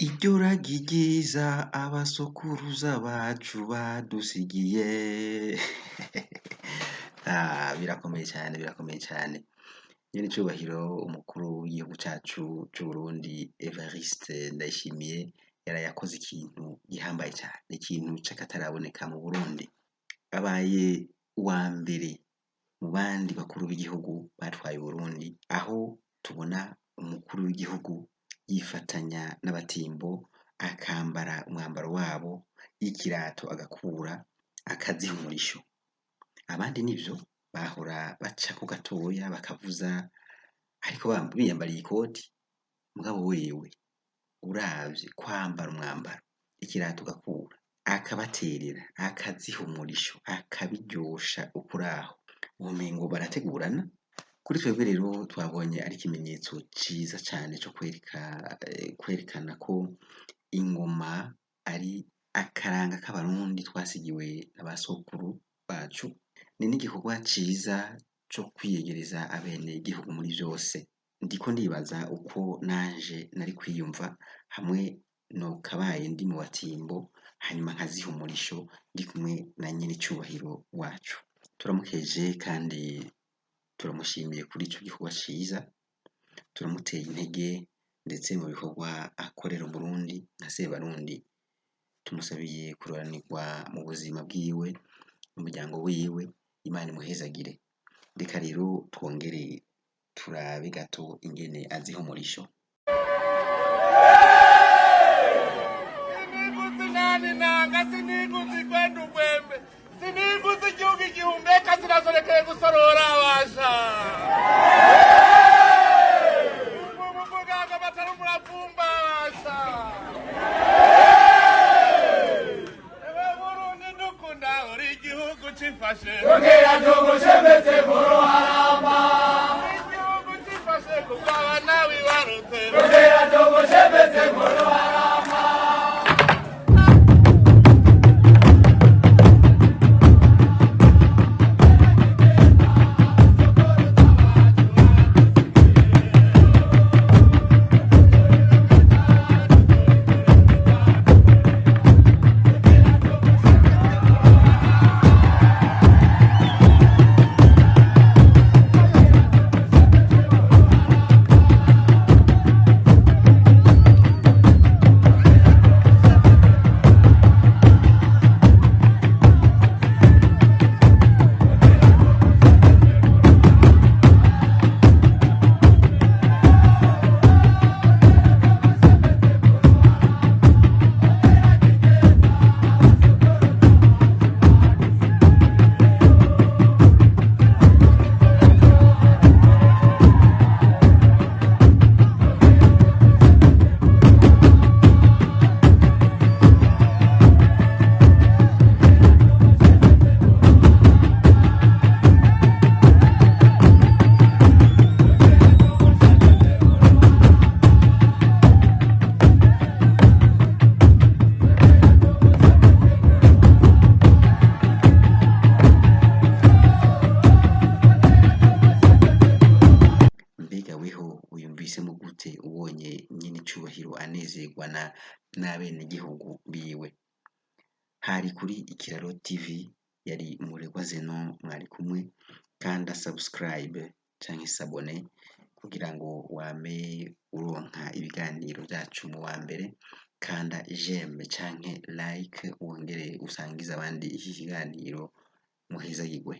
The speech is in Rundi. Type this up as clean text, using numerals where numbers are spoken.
Iryo ragi ryiza abasokuruza bacu badusigiye. Birakomeye cyane. Nyene icubahiro umukuru w'igihugu cacu c'Uburundi Evariste NDAYISHIMIYE yarayakoze ikintu gihambaye cyane, ikintu c'akataraboneka mu Burundi. Abaye uwa mbere mu bandi bakuru b'igihugu batwaye Uburundi, aho tubona umukuru w'igihugu yifatanya n'abatimbo akambara umwambaro wabo, ikirato agakura akaziha umurisho. Abandi nivyo bahora baca ku gatoya bakavuza, ariko biyambariye ikoti. Mugabo wewe uravye kwambara umwambaro, ikirato gakura, akabaterera, akaziha umurisho, akabiryosha ukuraho, umengo barategurana. Kuri twebwe rero twabonye ari ikimenyetso ciza cane co kwerekana ko ingoma ari akaranga k'abarundi twasigiwe n'abasokuru bacu. Ni n'igikorwa ciza co kwiyegereza abene igihugu muri vyose. Ndiko ndibaza uko nanje nari kwiyumva hamwe nokabaye ndi mu batimbo, hanyuma nkaziha umurisho ndi kumwe na nyene icubahiro wacu. Turamukeje kandi turamushimiye kuri ico gikorwa ciza, turamuteye intege ndetse mu bikorwa akorera Burundi nka Sebarundi. Tumusabiye kuroranirwa mu buzima bwiwe n'umuryango wiwe, Imana imuhezagire. Reka rero twongere turabe gato ingene aziha umurisho. Siniguzi nani nanga, siniguzi kwenda ugwembe, siniguzi igihugu igihumeka, sinasorekeye gusorora abasha. Umuganga batari umuravumba abasha. Ewe Burundi dukunda, uri igihugu cifashe, Yongera tugushemetse mu ruharamba. igihugu cifashe kuko abana wibarutse. Yongera tugushemetse mu ruharamba. Mbega weho wiyumvisemo gute ubonye nyene icubahiro anezerwa n'abene igihugu biwe? Hari kuri Ikiraro TV, yari Umuregwa Zeno mwari kumwe. Kanda subscribe canke s'abone kugira ngo wame uronka ibiganiro vyacu mu wa mbere. Kanda j'aime canke like wongere usangize abandi iki kiganiro. Muhezagirwe.